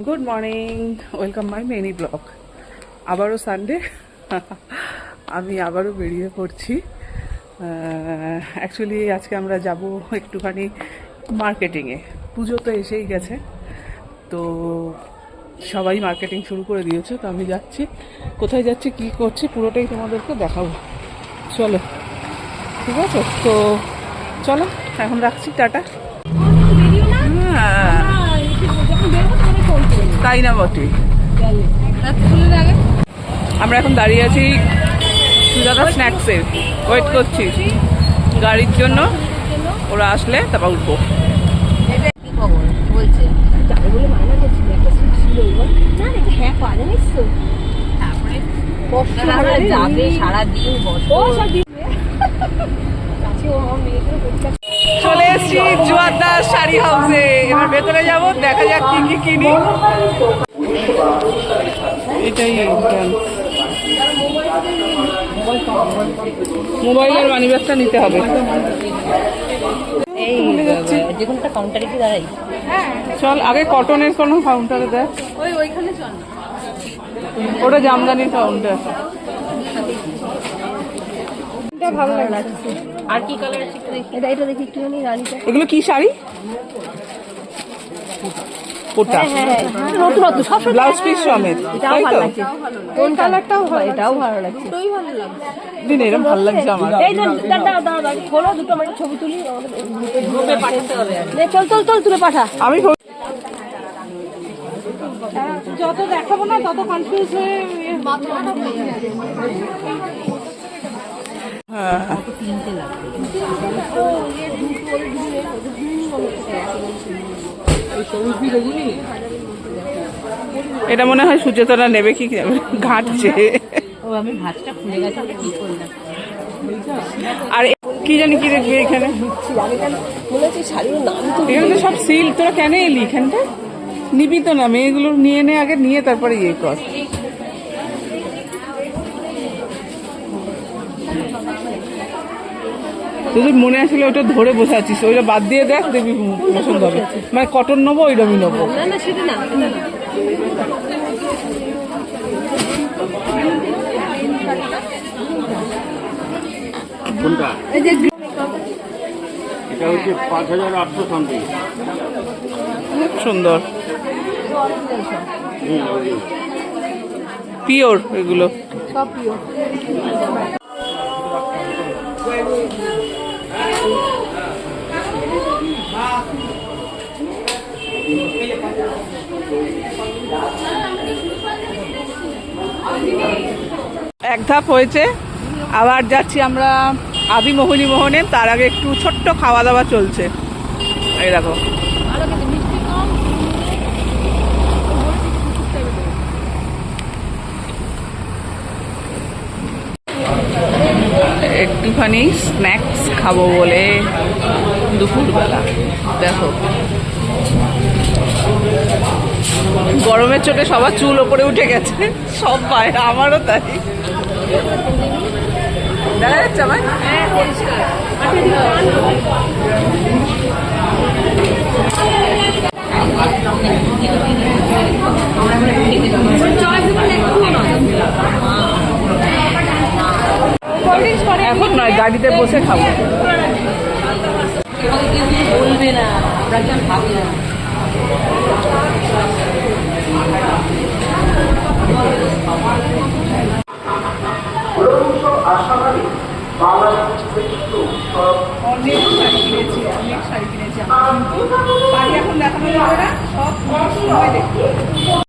Good morning, welcome my mini blog. আবারও Sunday, আমি আবারও বেরিয়ে পড়ছি। অ্যাকচুয়ালি আজকে আমরা যাব একটুখানি মার্কেটিংয়ে। পুজো তো এসেই গেছে, তো সবাই মার্কেটিং শুরু করে দিয়েছে। তো আমি যাচ্ছি, কোথায় যাচ্ছি কী করছি পুরোটাই তোমাদেরকে দেখাবো। চলো, ঠিক আছে? তো চলো, এখন রাখছি, টাটা। তাই না বটে। আমরা এখন দাঁড়িয়ে আছি সুজাতা স্ন্যাক্সের, ওয়েট করছি গাড়ির জন্য। ওরা আসলে তারপর উঠবো। চলে এসছি জুয়াদা শাড়ি হাউসে। এবার ভেতরে যাবো, দেখা যাক কি কি কিনি। এটাই মোবাইলের মানি ব্যাগটা নিতে হবে। চল আগে কটনের কোনো কাউন্টারে দেখ। ওটা জামদানির কাউন্টার। ভালো লাগছে। আর কি কালার আছে একটু দেখি। এটা দেখি একটুখানি রানীটা। এগুলো কি শাড়ি? ওটা নতুন নতুন সব ব্লাউজ পিস সমেত। এটাও ভালো লাগছে। কোন কালারটাও ভালো, এটাও ভালো লাগছে। দুটোই ভালো লাগছে। দিন এরকম ভালো লাগছে আমার। এই দাও দাও দাও, খোলো দুটো, আমরা ছবি তুলি, গ্রুপে পাঠাতে হবে। নে চল চল চল, তুলে পাঠা। আমি যত দেখাবো না তত কনফিউজ হয়ে মাথাটা হয়ে যাবে। এটা মনে হয় সুচেতনা নেবে কি ঘাটছে। আর কি জানি কি দেখবি এখানে। এখানে সব সিল। তোরা কেন এলি এখানটা? নিবি তো না, মেয়েগুলো নিয়ে নে আগে, নিয়ে তারপরে ইয়ে কর। তোদের মনে আসলে ওটা ধরে বসে আছিস, ওইটা বাদ দিয়ে দেখ, দেখবি পছন্দ হবে। মানে কটন নেবো, ওইরকমই নেবো। খুব সুন্দর, পিওর এগুলো সব পিওর। এক ধাপ হয়েছে, আবার যাচ্ছি আমরা আদি মোহিনী মোহনে। তার আগে একটু ছোট্ট খাওয়া দাওয়া চলছে। এই দেখো, একটুখানি স্ন্যাক্স খাবো বলে দুপুরবেলা। দেখো, গরমের চোটে সবার চুল ওপরে উঠে গেছে, সব পায়, আমারও তাই। দেখা যাচ্ছে আমার। এখন নয়, গাড়িতে বসে খাবো। বলবে না, ভাবি না। অনেক শাড়ি কিনেছি, অনেক শাড়ি কিনেছি। শাড়ি এখন দেখানো যাবে না, সব সময় দেখি।